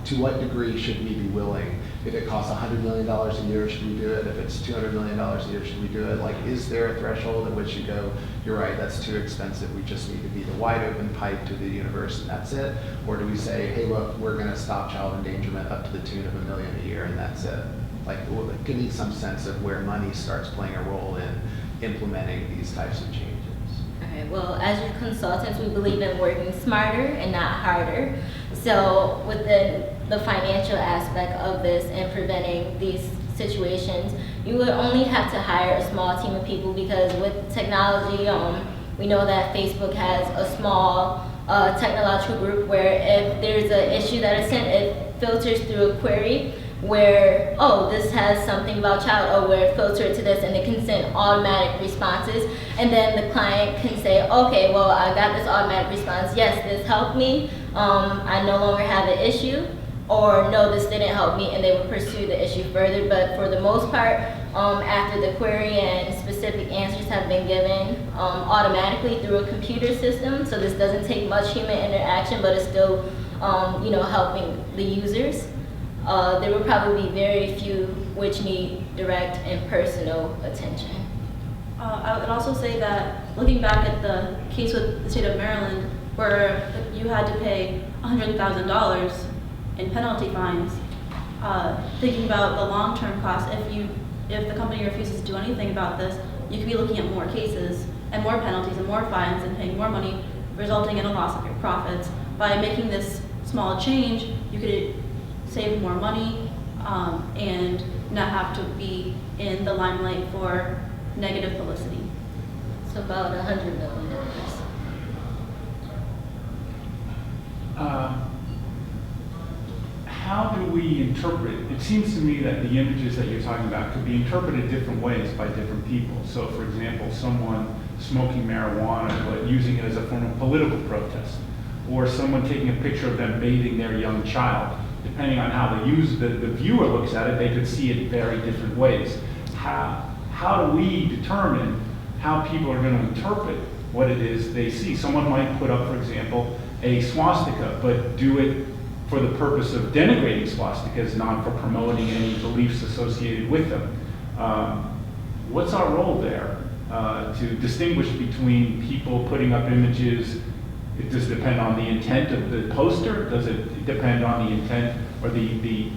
To what degree should we be willing? If it costs $100 million a year, should we do it? If it's $200 million a year, should we do it? Like, is there a threshold at which you go, you're right, that's too expensive, we just need to be the wide open pipe to the universe and that's it? Or do we say, hey, look, we're going to stop child endangerment up to the tune of $1 million a year and that's it? Like, well, give me some sense of where money starts playing a role in implementing these types of changes. Well, as your consultants, we believe in working smarter and not harder. So within the financial aspect of this and preventing these situations, you would only have to hire a small team of people, because with technology, we know that Facebook has a small technological group where if there's an issue that is sent, it filters through a query where, oh, this has something about child, oh, we're filtered to this, and it can send automatic responses, and then the client can say, okay, well, I got this automatic response, yes, this helped me, I no longer have an issue, or no, this didn't help me, and they would pursue the issue further. But for the most part, after the query and specific answers have been given automatically through a computer system, so this doesn't take much human interaction, but it's still helping the users. There will probably be very few which need direct and personal attention. I would also say that looking back at the case with the state of Maryland, where you had to pay $100,000 in penalty fines, thinking about the long-term cost, if the company refuses to do anything about this, you could be looking at more cases and more penalties and more fines and paying more money, resulting in a loss of your profits. By making this small change, you could save more money and not have to be in the limelight for negative publicity. So about $100 million. how do we interpret? It seems to me that the images that you're talking about could be interpreted different ways by different people. So, for example, someone smoking marijuana but using it as a form of political protest, or someone taking a picture of them bathing their young child. Depending on how the viewer looks at it, they could see it very different ways. How do we determine how people are going to interpret what it is they see? Someone might put up, for example, a swastika, but do it for the purpose of denigrating swastikas, not for promoting any beliefs associated with them. What's our role there to distinguish between people putting up images? Does it depend on the intent of the poster? Does it depend on the intent or the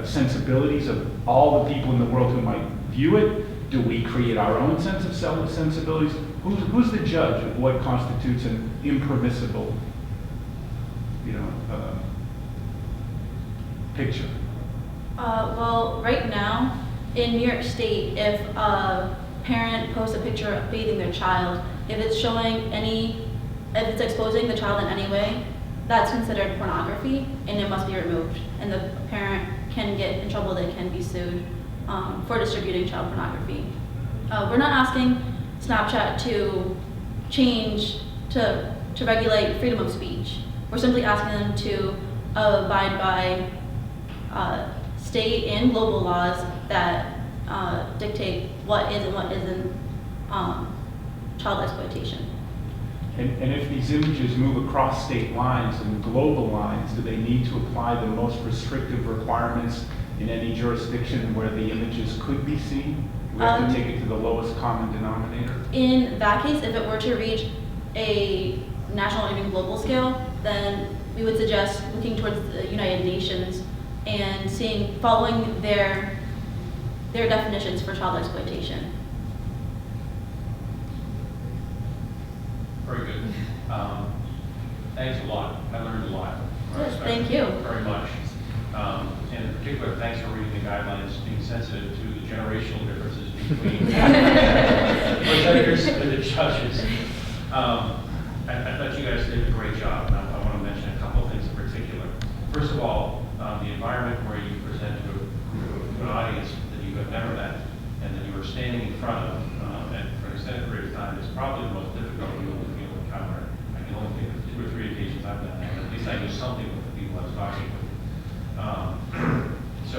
sensibilities of all the people in the world who might view it? Do we create our own sense of sensibilities? Who's the judge of what constitutes an impermissible, picture? Well, right now, in New York State, if a parent posts a picture of bathing their child, if it's exposing the child in any way, that's considered pornography, and it must be removed. And the parent can get in trouble, they can be sued for distributing child pornography. We're not asking Snapchat to change, to regulate freedom of speech. We're simply asking them to abide by state and global laws that dictate what is and what isn't child exploitation. And if these images move across state lines and global lines, do they need to apply the most restrictive requirements in any jurisdiction where the images could be seen? We have to take it to the lowest common denominator? In that case, if it were to reach a national or even global scale, then we would suggest looking towards the United Nations and following their definitions for child exploitation. Very good. Thanks a lot. I learned a lot. Yes, thank you. Very much. And in particular, thanks for reading the guidelines, being sensitive to the generational differences between the presenters and the judges. I thought you guys did a great job, and I want to mention a couple of things in particular. First of all, the environment where you present to an audience that you have never met and that you are standing in front of and for an extended period of time is probably the most difficult you'll encounter. I can only think of 2 or 3 occasions I've done that. At least I knew something with the people I was talking with. So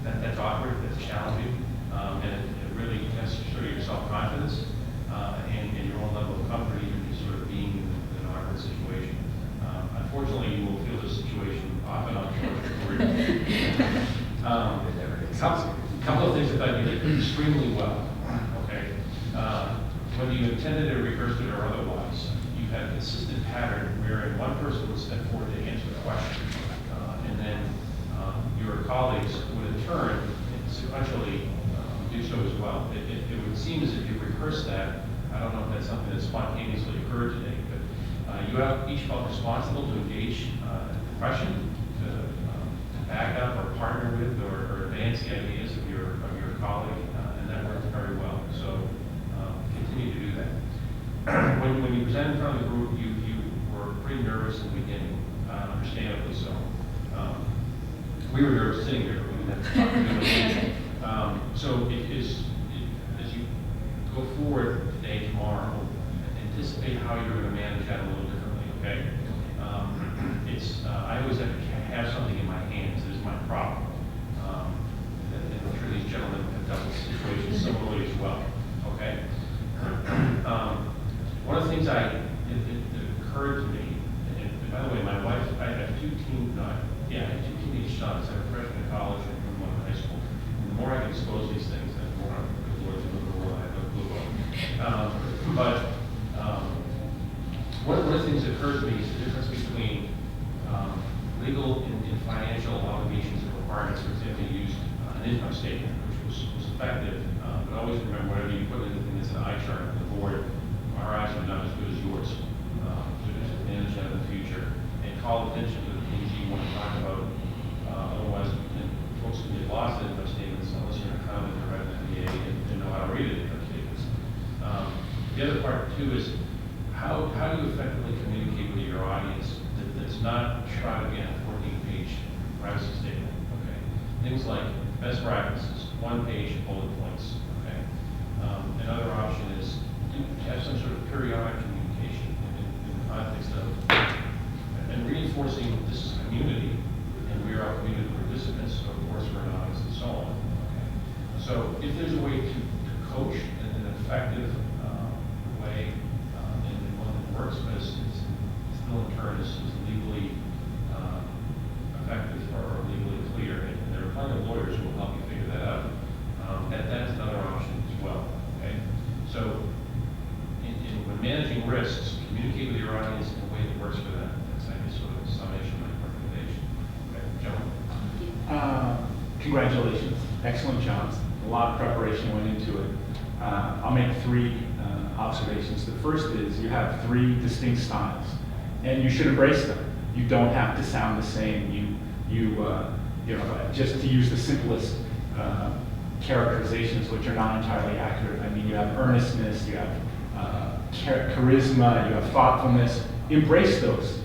that's awkward, that's challenging, and it really tests sort of your self-confidence and your own level of comfort, even just sort of being in an awkward situation. Unfortunately, you will feel this situation often on your career. A couple of things I thought you did extremely well. Okay, whether you intended it, rehearsed it, or otherwise, you had a consistent pattern wherein one person would step forward to answer the question, and then your colleagues would in turn sequentially do so as well. It would seem as if you rehearsed that. I don't know if that's something that spontaneously occurred today, but you each felt responsible to engage the question, to back up or partner with or advance the ideas of your colleague, and that worked very well. So continue to do that. When you presented in front of the group, you were pretty nervous in the beginning, understandably so. We were nervous sitting here, but we didn't have to talk to you. So as you go forward today, tomorrow, anticipate how you're going to manage that a little differently, okay? I always have to have something in my hands that is my problem. And I'm sure these gentlemen have dealt with situations similarly as well, okay? One of the things that occurred to me, and by the way, my wife, I have two teenage sons. I have a freshman in college and one in high school. And the more I can expose these things, the more I'm the Lord's in the world I have no clue about. But one of the things that occurred to me is the difference between legal and financial obligations and requirements. For example, you used an income statement, which was effective, but always remember whatever you put in the thing that's an eye chart on the board, our eyes are not as good as yours. So just manage that in the future and call attention to the things you want to talk about. Otherwise, folks can get lost in income statements unless you're an accountant or an MBA and know how to read income statements. The other part too is how do you effectively communicate with your audience that's not try to best practices, one-page bullet points, okay? Another option is to have some sort of periodic communication in the context of, and reinforcing this is a community, and we are a community participants, so of course we're an audience and so on, okay? So if there's a way to coach in an effective way, and one that works, but it's still in turn is legally effective or legally clear, and there are plenty of lawyers who will help you figure that out. That's another option as well. Okay, so when managing risks, communicate with your audience in a way that works for them. That's I guess sort of a summation of my recommendation. Okay, John. Congratulations, excellent job. A lot of preparation went into it. I'll make three observations. The first is you have three distinct styles, and you should embrace them. You don't have to sound the same. You know, just to use the simplest characterizations, which are not entirely accurate. I mean, you have earnestness, you have charisma, you have thoughtfulness. Embrace those.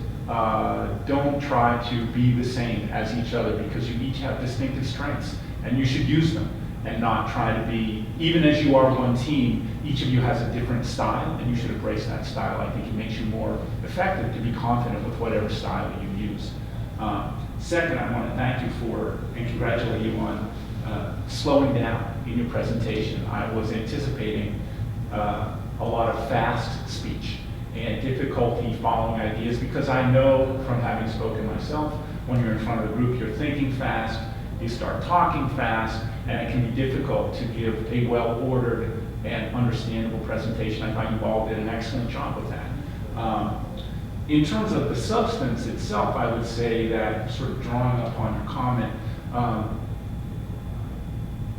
Don't try to be the same as each other, because you each have distinctive strengths, and you should use them and not try to be, even as you are one team, each of you has a different style, and you should embrace that style. I think it makes you more effective to be confident with whatever style that you use. Second, I want to thank you for and congratulate you on slowing down in your presentation. I was anticipating a lot of fast speech and difficulty following ideas, because I know from having spoken myself, when you're in front of a group, you're thinking fast, you start talking fast, and it can be difficult to give a well-ordered and understandable presentation. I thought you all did an excellent job with that. In terms of the substance itself, I would say that, sort of drawing upon your comment,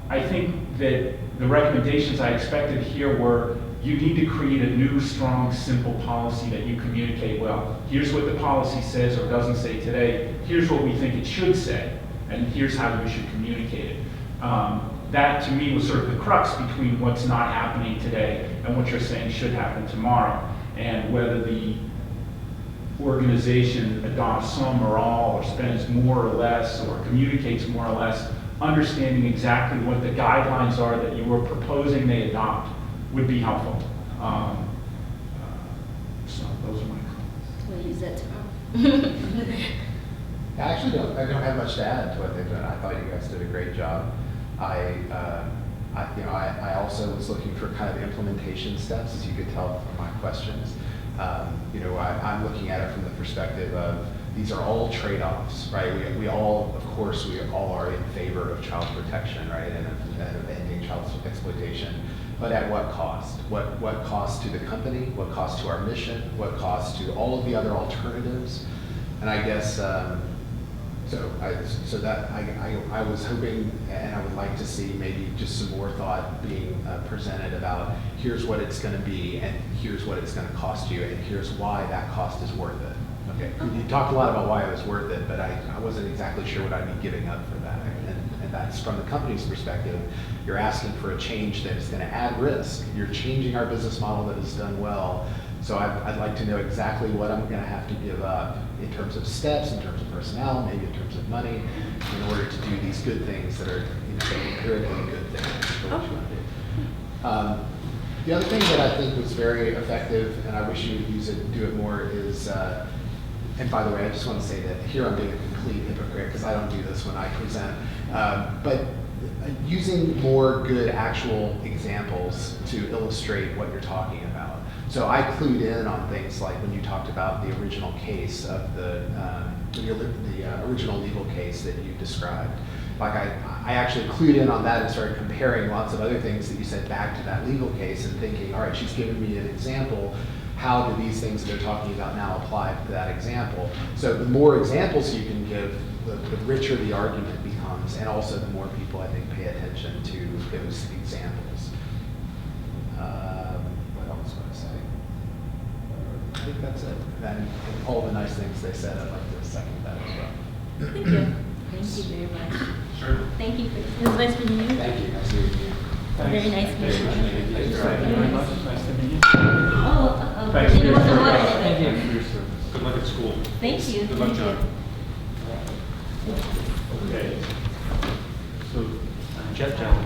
I think that the recommendations I expected here were, you need to create a new, strong, simple policy that you communicate well. Here's what the policy says or doesn't say today. Here's what we think it should say, and here's how you should communicate it. That, to me, was sort of the crux between what's not happening today and what you're saying should happen tomorrow, and whether the organization adopts some or all, or spends more or less, or communicates more or less. Understanding exactly what the guidelines are that you were proposing they adopt would be helpful. So those are my comments. We'll use that tomorrow. I actually don't have much to add to what they've done. I thought you guys did a great job. I also was looking for kind of implementation steps, as you could tell from my questions. I'm looking at it from the perspective of, these are all trade-offs, right? We all are in favor of child protection, right, and of ending child exploitation. But at what cost? What cost to the company? What cost to our mission? What cost to all of the other alternatives? And I guess I was hoping, and I would like to see maybe just some more thought being presented about, here's what it's going to be, and here's what it's going to cost you, and here's why that cost is worth it. Okay. You talked a lot about why it was worth it, but I wasn't exactly sure what I'd be giving up for that. And that's from the company's perspective. You're asking for a change that is going to add risk. You're changing our business model that has done well. So I'd like to know exactly what I'm going to have to give up in terms of steps, in terms of personnel, maybe in terms of money, in order to do these good things that are empirically good things for what you want to do. The other thing that I think was very effective, and I wish you would use it and do it more, is, and by the way, I just want to say that here I'm being a complete hypocrite because I don't do this when I present, but using more good actual examples to illustrate what you're talking about. So I clued in on things like when you talked about the original case of the original legal case that you described. Like I actually clued in on that and started comparing lots of other things that you said back to that legal case and thinking, all right, she's given me an example. How do these things that they're talking about now apply to that example? So the more examples you can give, the richer the argument becomes, and also the more people, I think, pay attention to those examples. What else would I say? I think that's it. And all the nice things they said, I'd like to second that as well. Thank you. Thank you very much. Sure. Thank you for It was nice meeting you. Thank you. Nice meeting you. very nice meeting you. Thank you very much. Nice to meet you. Oh, Thanks for you your want the service. water? Thank you for your service. Good luck at school. Thank you. Good luck, Thank you. John. Okay. So, Jeff Jones.